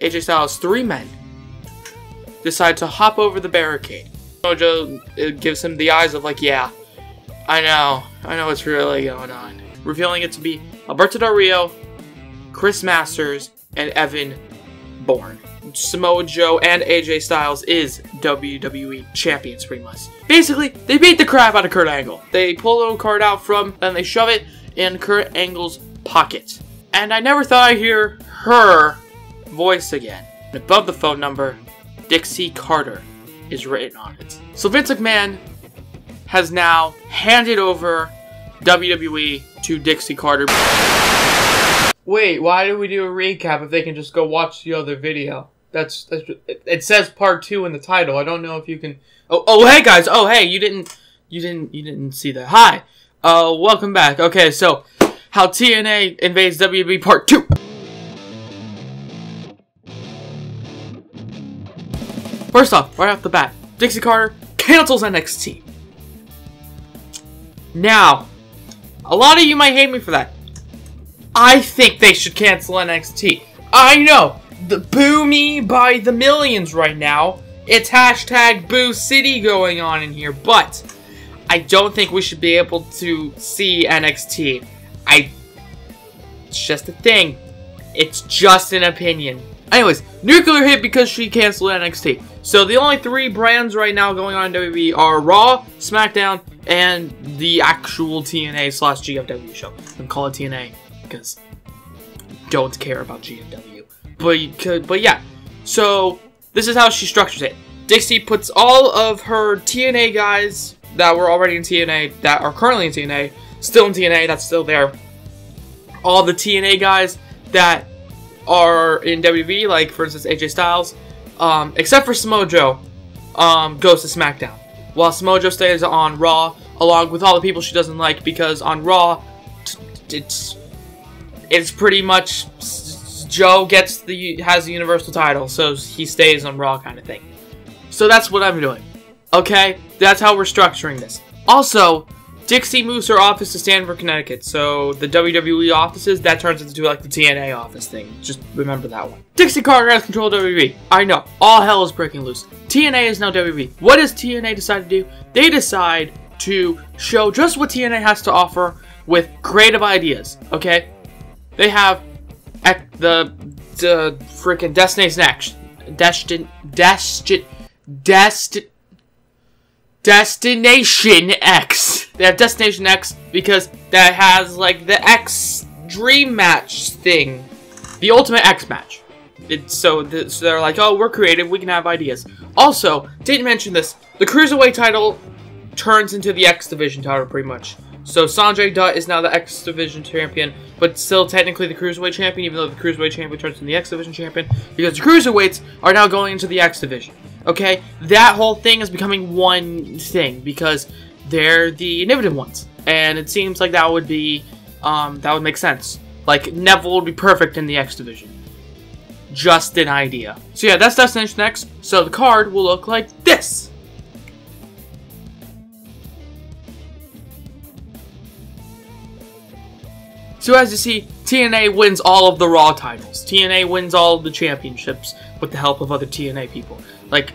AJ Styles' 3 men decide to hop over the barricade. Mojo gives him the eyes of like, yeah, I know what's really going on. Revealing it to be Alberto Del Rio, Chris Masters, and Evan Bourne. Samoa Joe and AJ Styles is WWE champions pretty much. Basically, they beat the crap out of Kurt Angle. They pull a little card out from, and they shove it in Kurt Angle's pocket. And I never thought I'd hear her voice again. And above the phone number, Dixie Carter is written on it. So Vince McMahon has now handed over WWE to Dixie Carter. Wait, why do we do a recap if they can just go watch the other video? That's it says part 2 in the title. I don't know if you can. Oh hey guys. Oh hey, you didn't see that. Hi. Welcome back. Okay, so how TNA invades WWE part 2. First off, right off the bat, Dixie Carter cancels NXT. Now, a lot of you might hate me for that. I think they should cancel NXT. I know, the boo me by the millions right now. It's hashtag Boo City going on in here, but I don't think we should be able to see NXT. It's just a thing. It's just an opinion. Anyways, nuclear hit because she canceled NXT. So the only 3 brands right now going on in WWE are Raw, SmackDown, and the actual TNA/GFW show. I'm call it TNA because I don't care about GFW. But yeah, so this is how she structures it. Dixie puts all of her TNA guys that were already in TNA, that are currently in TNA, still in TNA, that's still there. All the TNA guys that are in WWE, like for instance AJ Styles, except for Samoa Joe, goes to SmackDown, while Samoa Joe stays on Raw, along with all the people she doesn't like, because on Raw, it's pretty much Joe has the Universal title, so he stays on Raw kind of thing. So that's what I'm doing. Okay, that's how we're structuring this. Also, Dixie moves her office to Stamford, Connecticut, so the WWE offices, that turns into like the TNA office thing. Just remember that one. Dixie Carter has control of WWE. I know, all hell is breaking loose. TNA is now WWE. What does TNA decide to do? They decide to show just what TNA has to offer with creative ideas, okay? They have the freaking Destination X. Destination X. They have Destination X because that has like the X Dream Match thing, the Ultimate X Match. So they're like, oh, we're creative, we can have ideas. Also, didn't mention this, the Cruiserweight title turns into the X Division title pretty much. So Sanjay Dutt is now the X Division champion, but still technically the Cruiserweight champion, even though the Cruiserweight champion turns into the X Division champion, because the Cruiserweights are now going into the X Division. Okay, that whole thing is becoming one thing because they're the innovative ones, and it seems like that would be, that would make sense. Like Neville would be perfect in the X Division. Just an idea. So yeah, that's Destination X. So the card will look like this. So as you see, TNA wins all of the Raw titles. TNA wins all of the championships with the help of other TNA people. Like,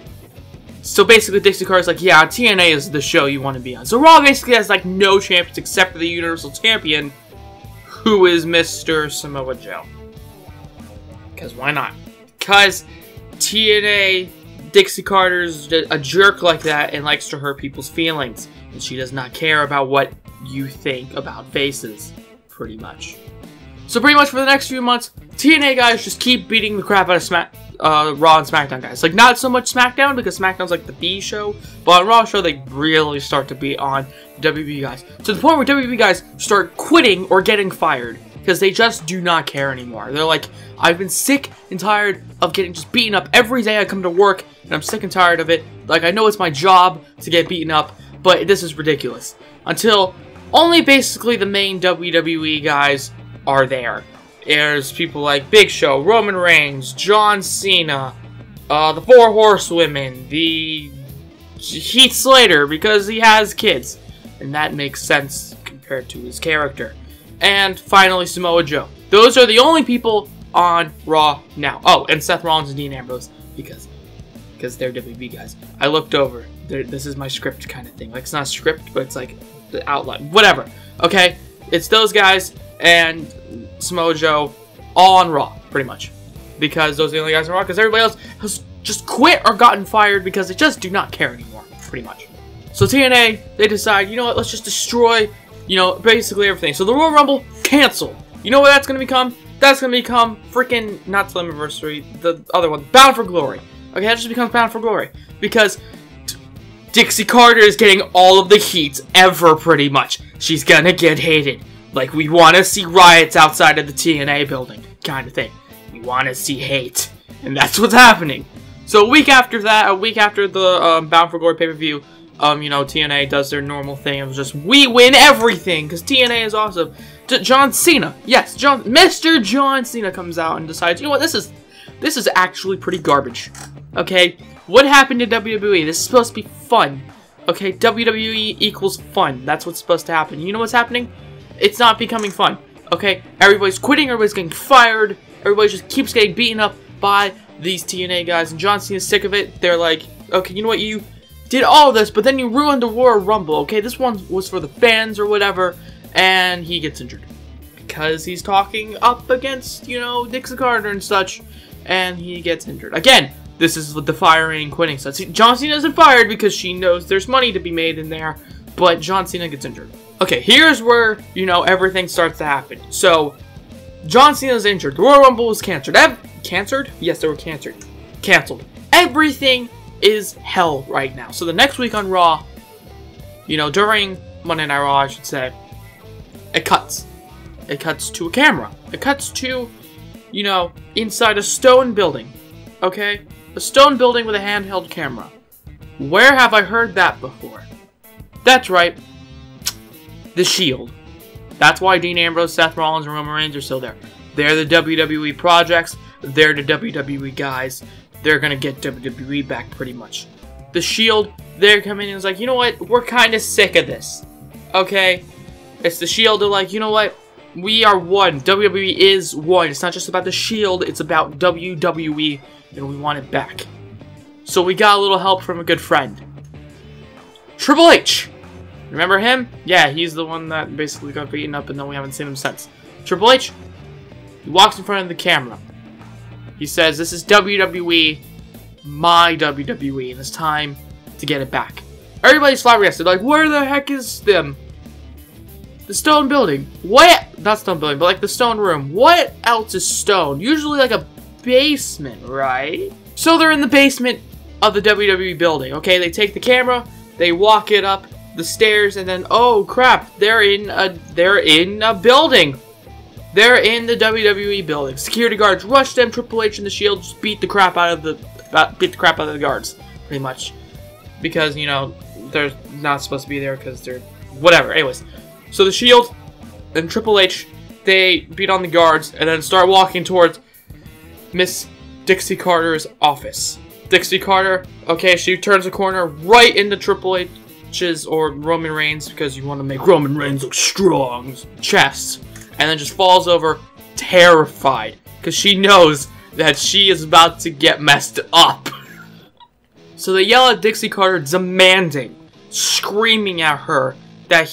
so basically Dixie Carter's like, yeah, TNA is the show you want to be on. So Raw basically has like no champions except for the Universal Champion, who is Mr. Samoa Joe. Because why not? Because TNA, Dixie Carter's a jerk like that and likes to hurt people's feelings. And she does not care about what you think about faces, pretty much. So pretty much for the next few months, TNA guys just keep beating the crap out of Raw and SmackDown guys. Like, not so much SmackDown, because SmackDown's like the B show, but on Raw show, they really start to beat on WWE guys. To the point where WWE guys start quitting or getting fired, because they just do not care anymore. They're like, I've been sick and tired of getting just beaten up every day I come to work, and I'm sick and tired of it. Like, I know it's my job to get beaten up, but this is ridiculous. Until only basically the main WWE guys are there. There's people like Big Show, Roman Reigns, John Cena, the Four Horsewomen, the Heath Slater, because he has kids, and that makes sense compared to his character. And finally, Samoa Joe. Those are the only people on Raw now. Oh, and Seth Rollins and Dean Ambrose because they're WWE guys. I looked over. This is my script kind of thing. Like, it's not a script, but it's like the outline. Whatever. Okay? It's those guys and Samoa Joe all on Raw, pretty much. Because those are the only guys on Raw. Because everybody else has just quit or gotten fired because they just do not care anymore, pretty much. So TNA, they decide, you know what, let's just destroy, you know, basically everything. So the Royal Rumble, canceled. You know what that's going to become? That's going to become freaking, not Slammiversary, the other one, Bound for Glory. Okay, that just becomes Bound for Glory. Because Dixie Carter is getting all of the heat ever, pretty much. She's gonna get hated. Like, we want to see riots outside of the TNA building, kind of thing. We want to see hate. And that's what's happening. So a week after that, a week after the Bound for Glory pay-per-view, you know, TNA does their normal thing of just, we win everything, because TNA is awesome. John Cena, yes, Mr. John Cena comes out and decides, you know what, this is actually pretty garbage. Okay, what happened to WWE? This is supposed to be fun. Okay, WWE equals fun. That's what's supposed to happen. You know what's happening? It's not becoming fun. Okay, everybody's quitting, everybody's getting fired, everybody just keeps getting beaten up by these TNA guys, and John Cena's sick of it. They're like, okay, you know what, you did all this, but then you ruined the Royal Rumble, okay? This one was for the fans or whatever, and he gets injured. Because he's talking up against, you know, Dixie Carter and such, and he gets injured. Again, this is the firing and quitting stuff. John Cena isn't fired because she knows there's money to be made in there, but John Cena gets injured. Okay, here's where, you know, everything starts to happen. So, John Cena's injured. The Royal Rumble was canceled. Canceled? Yes, they were canceled. Everything is hell right now. So the next week on Raw, you know, during Monday Night Raw, I should say, it cuts. It cuts to a camera. It cuts to, you know, inside a stone building. Okay? A stone building with a handheld camera. Where have I heard that before? That's right. The Shield. That's why Dean Ambrose, Seth Rollins, and Roman Reigns are still there. They're the WWE projects. They're the WWE guys. They're gonna get WWE back pretty much. The Shield, they're coming in and it's like, you know what? We're kind of sick of this. Okay? It's the Shield. They're like, you know what? We are one. WWE is one. It's not just about the Shield. It's about WWE. And we want it back. So we got a little help from a good friend. Triple H. Remember him? Yeah, he's the one that basically got beaten up and then we haven't seen him since. Triple H, he walks in front of the camera. He says, this is WWE, my WWE, and it's time to get it back. Everybody's flabbergasted. Like, where the heck is them? The stone building. What? Not stone building, but like the stone room. What else is stone? Usually like a basement, right? So they're in the basement of the WWE building, okay? They take the camera, they walk it up the stairs, and then, oh crap, they're in a building. They're in the WWE building. Security guards rush them. Triple H and the Shield just beat the crap out of the guards, pretty much, because, you know, they're not supposed to be there because they're whatever. Anyways, so the Shield and Triple H, they beat on the guards and then start walking towards Miss Dixie Carter's office. Dixie Carter, okay, she turns the corner right into Triple H's or Roman Reigns, because you want to make Roman Reigns look strong, chest, and then just falls over, terrified, because she knows that she is about to get messed up. So they yell at Dixie Carter, demanding, screaming at her that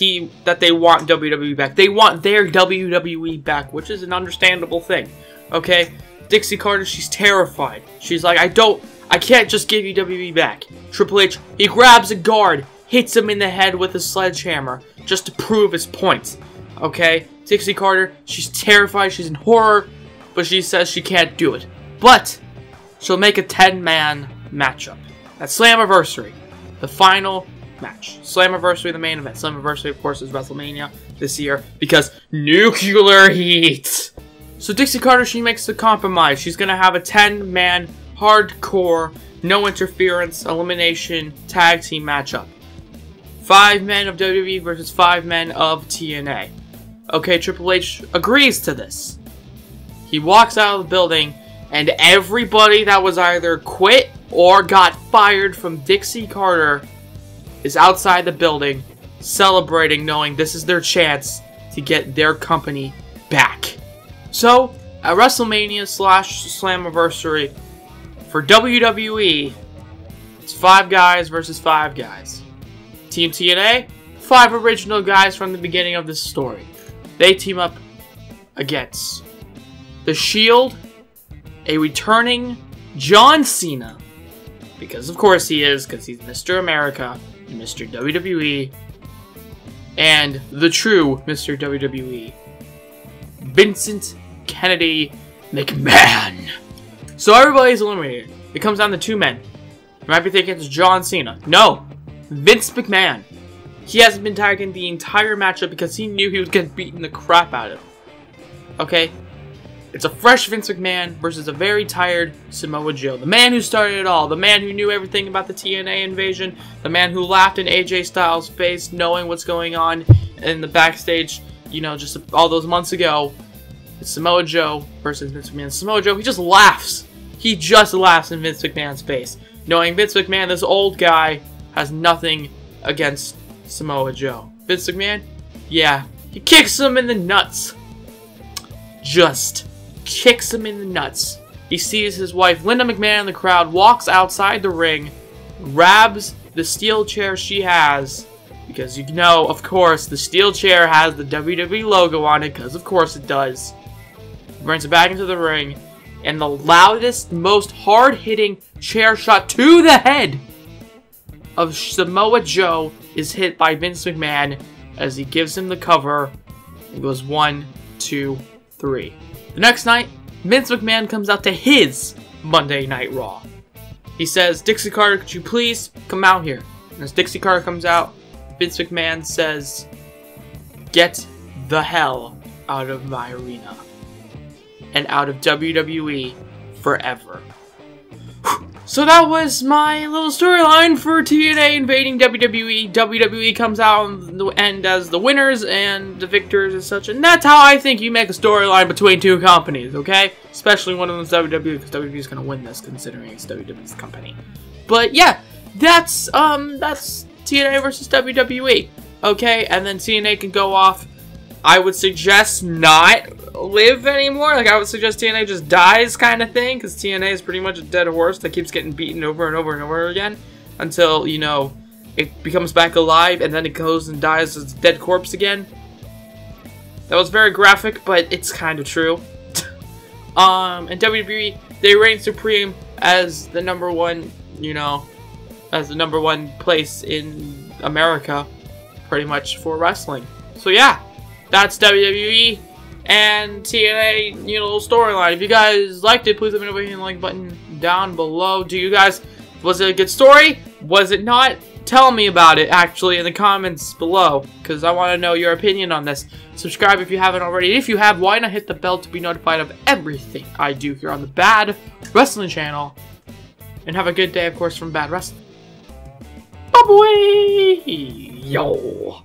they want WWE back. They want their WWE back, which is an understandable thing. Okay? Dixie Carter, she's terrified. She's like, I can't just give you WWE back. Triple H, he grabs a guard, hits him in the head with a sledgehammer, just to prove his point. Okay? Dixie Carter, she's terrified, she's in horror, but she says she can't do it. But she'll make a 10-man matchup. That's Slammiversary, the final match. Slammiversary, the main event. Slammiversary, of course, is WrestleMania this year, because nuclear heat. So Dixie Carter, she makes a compromise. She's going to have a 10-man, hardcore, no interference, elimination, tag team matchup. 5 men of WWE versus 5 men of TNA. Okay, Triple H agrees to this. He walks out of the building, and everybody that was either quit or got fired from Dixie Carter is outside the building, celebrating, knowing this is their chance to get their company back. So, at WrestleMania / Slammiversary for WWE, it's 5 guys versus 5 guys. Team TNA, 5 original guys from the beginning of this story. They team up against The Shield, a returning John Cena, because of course he is, because he's Mr. America, Mr. WWE, and the true Mr. WWE, Vincent Kennedy McMahon. So everybody's eliminated. It comes down to 2 men. You might be thinking it's John Cena. No! Vince McMahon. He hasn't been tagging the entire matchup because he knew he was getting beaten the crap out of. Okay? It's a fresh Vince McMahon versus a very tired Samoa Joe. The man who started it all. The man who knew everything about the TNA invasion. The man who laughed in AJ Styles' face knowing what's going on in the backstage, you know, just all those months ago. It's Samoa Joe versus Vince McMahon. Samoa Joe, he just laughs. He just laughs in Vince McMahon's face. Knowing Vince McMahon, this old guy, has nothing against Samoa Joe. Vince McMahon? Yeah. He kicks him in the nuts. Just kicks him in the nuts. He sees his wife, Linda McMahon, in the crowd, walks outside the ring, grabs the steel chair she has, because you know, of course, the steel chair has the WWE logo on it, because of course it does. Brings it back into the ring, and the loudest, most hard-hitting chair shot to the head of Samoa Joe is hit by Vince McMahon as he gives him the cover. It goes 1, 2, 3. The next night, Vince McMahon comes out to his Monday Night Raw. He says, Dixie Carter, could you please come out here? And as Dixie Carter comes out, Vince McMahon says, get the hell out of my arena. And out of WWE forever. So that was my little storyline for TNA invading WWE. WWE comes out in the end as the winners and the victors and such. And that's how I think you make a storyline between 2 companies, okay? Especially one of them's WWE, because WWE is going to win this considering it's WWE's company. But yeah, that's TNA versus WWE, okay? And then TNA can go off. I would suggest not live anymore. Like, I would suggest TNA just dies kind of thing, because TNA is pretty much a dead horse that keeps getting beaten over and over and over again until, you know, it becomes back alive and then it goes and dies as a dead corpse again. That was very graphic, but it's kind of true. And WWE, they reign supreme as the #1, you know, as the #1 place in America, pretty much, for wrestling. So yeah, that's WWE and TNA, you know, storyline. If you guys liked it, please let me know by hitting the like button down below. Do you guys, was it a good story? Was it not? Tell me about it, actually, in the comments below, because I want to know your opinion on this. Subscribe if you haven't already. If you have, why not hit the bell to be notified of everything I do here on the Bad Wrestling channel. And have a good day, of course, from Bad Wrestling. Bye-bye! Yo!